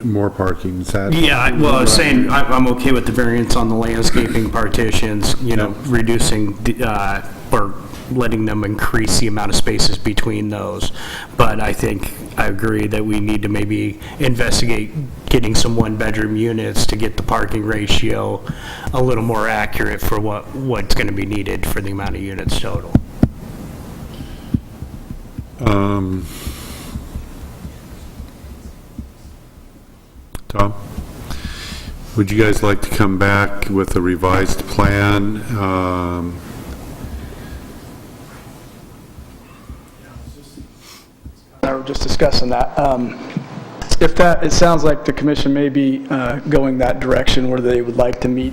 more parking, is that? Yeah, well, I was saying, I'm okay with the variance on the landscaping partitions, you know, reducing, or letting them increase the amount of spaces between those. But I think, I agree that we need to maybe investigate getting some one-bedroom units to get the parking ratio a little more accurate for what's going to be needed for the amount of units total. Tom? Would you guys like to come back with a revised plan? I were just discussing that. If that, it sounds like the commission may be going that direction where they would like to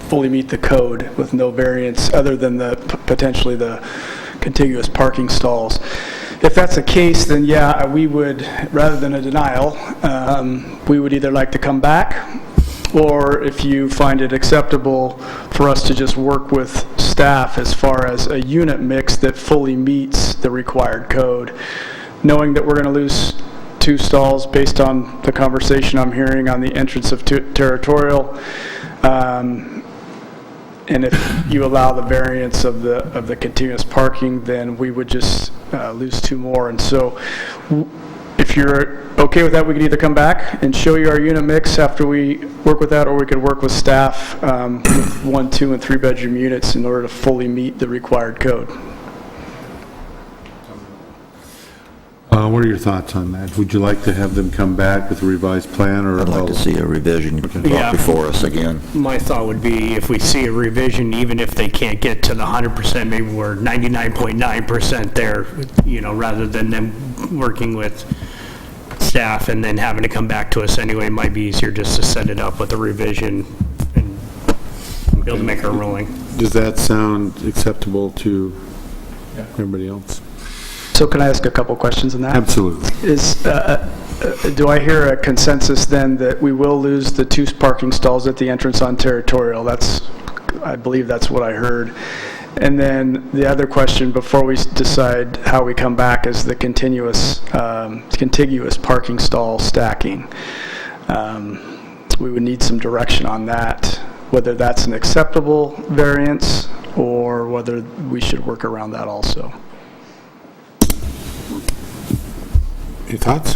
fully meet the code with no variance other than potentially the contiguous parking stalls. If that's the case, then yeah, we would, rather than a denial, we would either like to come back, or if you find it acceptable for us to just work with staff as far as a unit mix that fully meets the required code, knowing that we're going to lose 2 stalls based on the conversation I'm hearing on the entrance of territorial. And if you allow the variance of the continuous parking, then we would just lose 2 more. And so if you're okay with that, we could either come back and show you our unit mix after we work with that, or we could work with staff with 1, 2, and 3 bedroom units in order to fully meet the required code. What are your thoughts on that? Would you like to have them come back with a revised plan, or? I'd like to see a revision brought Yeah. before us again. My thought would be, if we see a revision, even if they can't get to the 100%, maybe we're 99.9% there, you know, rather than them working with staff and then having to come back to us anyway. It might be easier just to set it up with a revision and be able to make our ruling. Does that sound acceptable to everybody else? So can I ask a couple questions on that? Absolutely. Do I hear a consensus then that we will lose the 2 parking stalls at the entrance on territorial? I believe that's what I heard. And then the other question before we decide how we come back is the contiguous parking stall stacking. We would need some direction on that, whether that's an acceptable variance or whether we should work around that also. Any thoughts?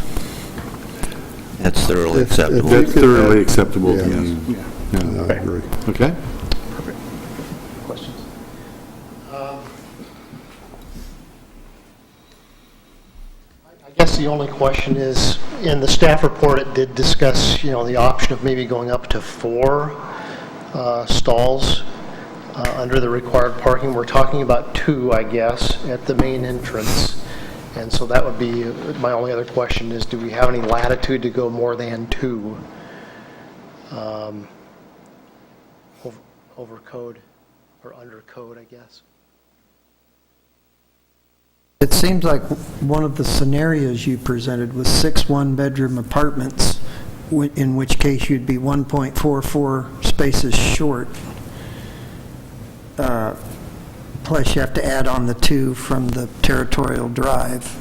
That's thoroughly acceptable. That's thoroughly acceptable to Yeah. me. No, I agree. Okay? Perfect. Questions? I guess the only question is, in the staff report, it did discuss, you know, the option of maybe going up to 4 stalls under the required parking. We're talking about 2, I guess, at the main entrance. And so that would be my only other question is, do we have any latitude to go more than 2 over code or under code, I guess? It seems like one of the scenarios you presented was 6 one-bedroom apartments, in which case you'd be 1.44 spaces short. Plus you have to add on the 2 from the territorial drive.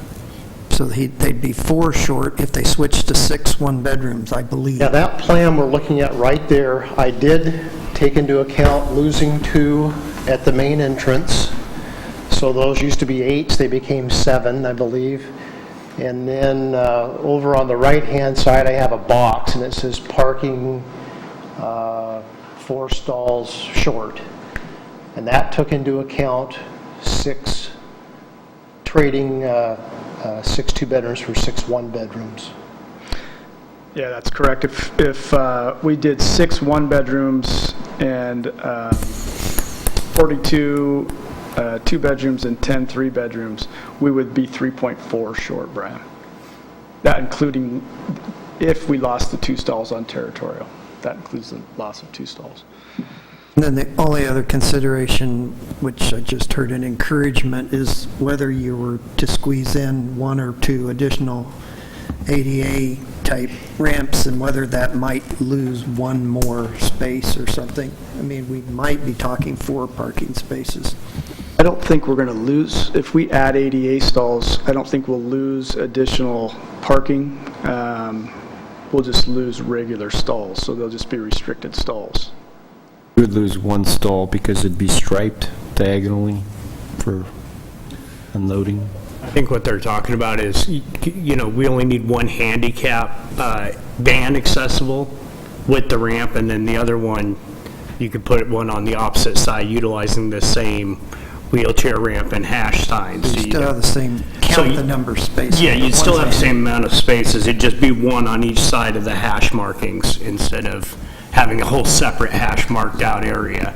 So they'd be 4 short if they switched to 6 one-bedrooms, I believe. Yeah, that plan we're looking at right there, I did take into account losing 2 at the main entrance. So those used to be 8s, they became 7, I believe. And then over on the right-hand side, I have a box, and it says parking 4 stalls short. And that took into account 6, trading 6 2-bedrooms for 6 1-bedrooms. Yeah, that's correct. If we did 6 one-bedrooms and 42 2-bedrooms and 10 3-bedrooms, we would be 3.4 short, Brian. That including if we lost the 2 stalls on territorial. That includes the loss of 2 stalls. And then the only other consideration, which I just heard an encouragement, is whether you were to squeeze in 1 or 2 additional ADA type ramps and whether that might lose 1 more space or something. I mean, we might be talking 4 parking spaces. I don't think we're going to lose, if we add ADA stalls, I don't think we'll lose additional parking. we'll just lose regular stalls, so they'll just be restricted stalls. You would lose one stall because it'd be striped diagonally for unloading. I think what they're talking about is, we only need one handicap van accessible with the ramp, and then the other one, you could put one on the opposite side utilizing the same wheelchair ramp and hash signs. You still have the same, So count you- the number of spaces. Yeah, you'd but still one's have the hand. same amount of spaces, it'd just be one on each side of the hash markings instead of having a whole separate hash marked out area.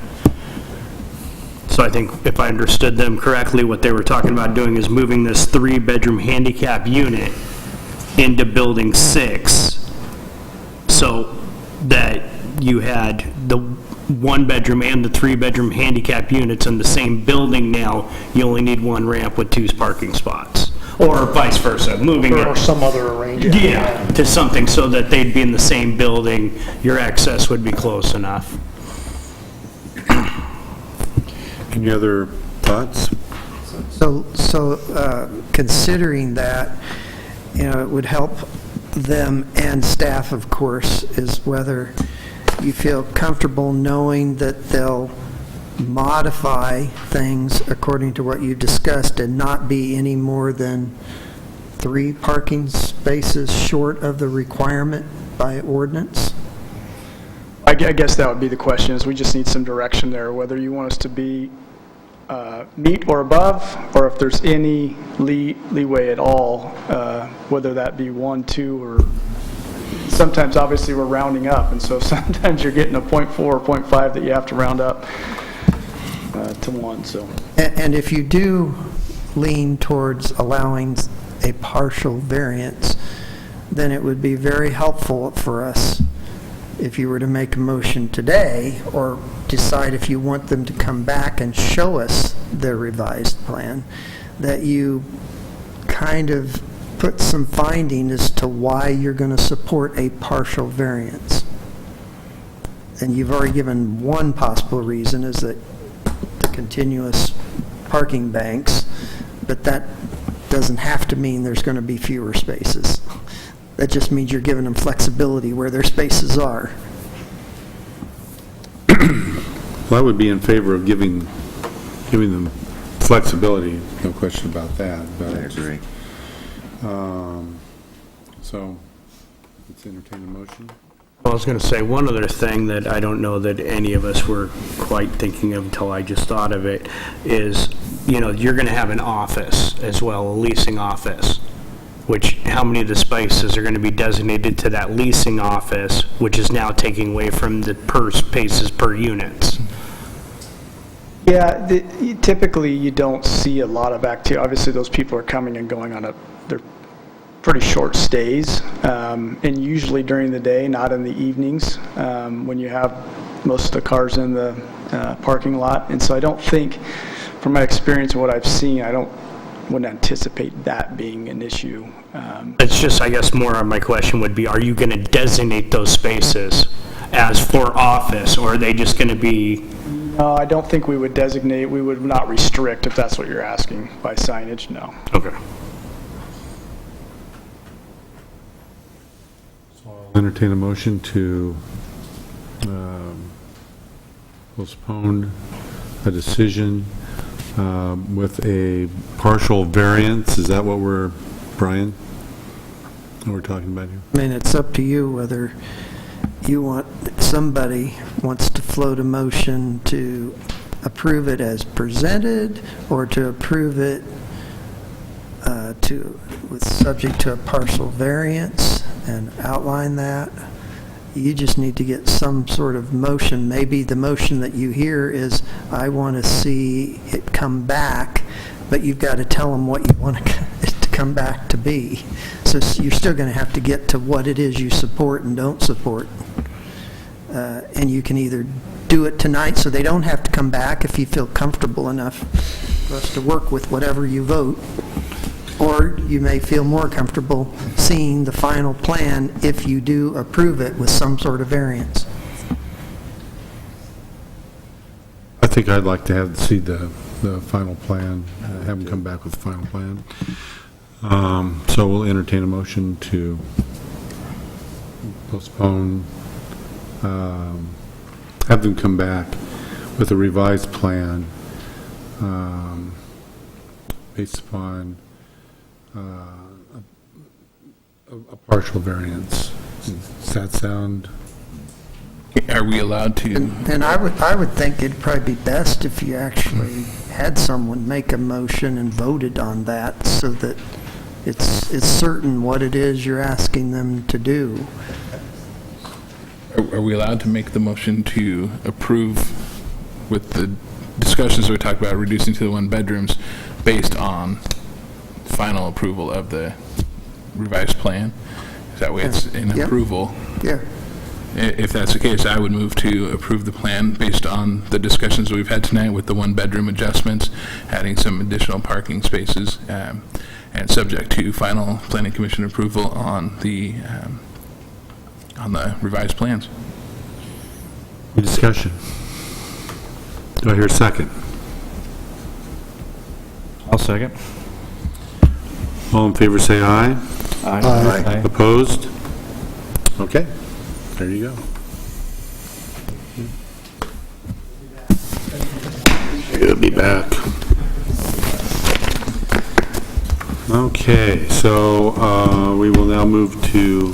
So I think if I understood them correctly, what they were talking about doing is moving this 3-bedroom handicap unit into Building 6, so that you had the 1-bedroom and the 3-bedroom handicap units in the same building now. You only need one ramp with 2 parking spots, or vice versa, moving Or it. some other arrangement. Yeah, to something so that they'd be in the same building, your access would be close enough. Any other thoughts? So considering that, it would help them and staff, of course, is whether you feel comfortable knowing that they'll modify things according to what you discussed and not be any more than 3 parking spaces short of the requirement by ordinance? I guess that would be the question, is we just need some direction there, whether you want us to be meet or above, or if there's any leeway at all, whether that be 1, 2, or sometimes obviously we're rounding up, and so sometimes you're getting a 0.4 or 0.5 that you have to round up to 1, so. And if you do lean towards allowing a partial variance, then it would be very helpful for us if you were to make a motion today, or decide if you want them to come back and show us the revised plan, that you kind of put some finding as to why you're going to support a partial variance. And you've already given one possible reason, is that the continuous parking banks, but that doesn't have to mean there's going to be fewer spaces. That just means you're giving them flexibility where their spaces are. Well, I would be in favor of giving them flexibility, no question about that. But I agree. So, let's entertain a motion. I was going to say, one other thing that I don't know that any of us were quite thinking of until I just thought of it, is, you're going to have an office as well, a leasing office, which, how many of the spaces are going to be designated to that leasing office, which is now taking away from the spaces per units? Yeah, typically you don't see a lot of activity. Obviously, those people are coming and going on they're pretty short stays, and usually during the day, not in the evenings, when you have most of the cars in the parking lot. And so I don't think, from my experience and what I've seen, wouldn't anticipate that being an issue. It's just, I guess, more on my question would be, are you going to designate those spaces as for office, or are they just going to be? No, I don't think we would designate, we would not restrict, if that's what you're asking, by signage, no. Okay. Entertain a motion to postpone a decision with a partial variance. Is that what Brian, what we're talking about here? I mean, it's up to you whether somebody wants to float a motion to approve it as presented, or to approve it subject to a partial variance and outline that. You just need to get some sort of motion. Maybe the motion that you hear is, I want to see it come back, but you've got to tell them what you want it to come back to be. So you're still going to have to get to what it is you support and don't support. And you can either do it tonight so they don't have to come back if you feel comfortable enough for us to work with whatever you vote, or you may feel more comfortable seeing the final plan if you do approve it with some sort of variance. I think I'd like to see the final plan, have them come back with the final plan. So we'll entertain a motion to postpone, have them come back with a revised plan based upon a partial variance. Does that sound? Are we allowed to? And I would think it'd probably be best if you actually had someone make a motion and voted on that so that it's certain what it is you're asking them to do. Are we allowed to make the motion to approve with the discussions we talked about reducing to the 1 bedrooms based on final approval of the revised plan? Is that way it's an Yep. approval? Yeah. If that's the case, I would move to approve the plan based on the discussions we've had tonight with the 1-bedroom adjustments, adding some additional parking spaces, and subject to final planning commission approval on the revised plans. Any discussion? Do I hear a second? I'll second. All in favor, say aye. Aye. Opposed? Okay, there you go. Good to be back. Okay, so we will now move to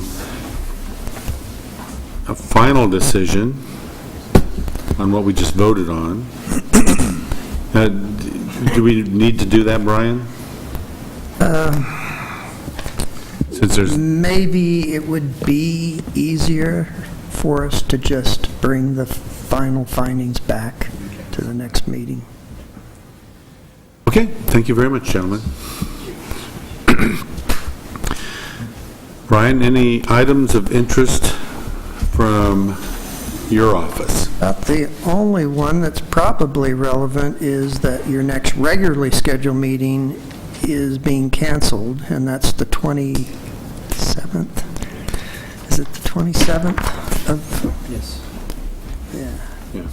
a final decision on what we just voted on. Do we need to do that, Brian? Since there's, Maybe it would be easier for us to just bring the final findings back to the next meeting. okay, thank you very much, gentlemen. Brian, any items of interest from your office? The only one that's probably relevant is that your next regularly scheduled meeting is being canceled, and that's the 27th. Is it the 27th of? Yes. Yeah. Yeah.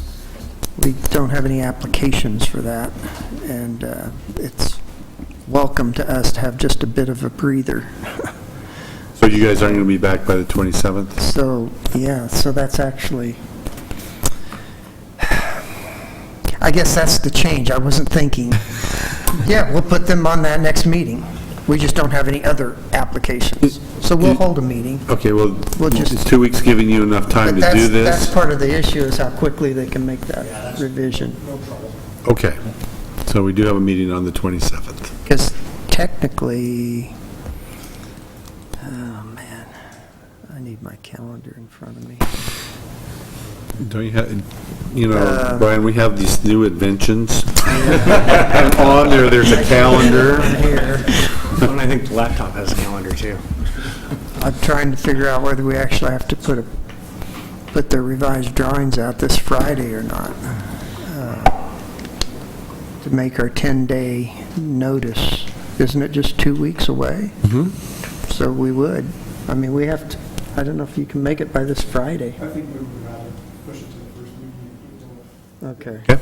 We don't have any applications for that, and it's welcome to us to have just a bit of a breather. So you guys aren't going to be back by the 27th? So, yeah, so that's actually, I guess that's the change. I wasn't thinking, yeah, we'll put them on that next meeting. We just don't have any other applications. So we'll hold a meeting. Okay, well, We'll just- is 2 weeks giving you enough time But to do that's this? part of the issue, is how quickly they can make that revision. Okay, so we do have a meeting on the 27th. Because technically, oh, man, I need my calendar in front of me. Don't you have, you know, Brian, we have these new inventions. And on there, there's a calendar. Here, And I think the laptop has a calendar too. I'm trying to figure out whether we actually have to put the revised drawings out this Friday or not, to make our 10-day notice. Isn't it just 2 weeks away? Mm-hmm. So we would. I mean, we have to, I don't know if you can make it by this Friday. I think we would rather push it to the first meeting. Okay. Okay.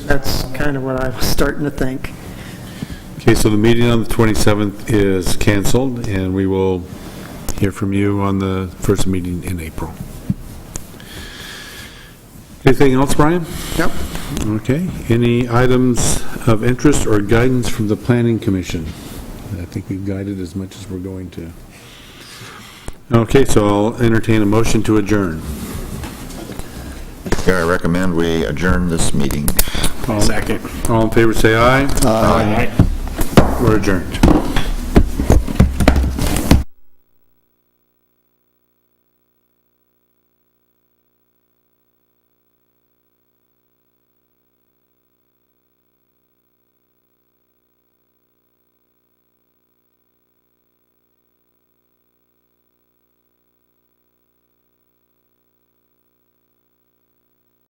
That's kind of what I was starting to think. Okay, so the meeting on the 27th is canceled, and we will hear from you on the first meeting in April. Anything else, Brian? Yep. Okay, any items of interest or guidance from the Planning Commission? I think we've guided as much as we're going to. Okay, so I'll entertain a motion to adjourn. Yeah, I recommend we adjourn this meeting. Second. All in favor, say aye. Aye. We're adjourned.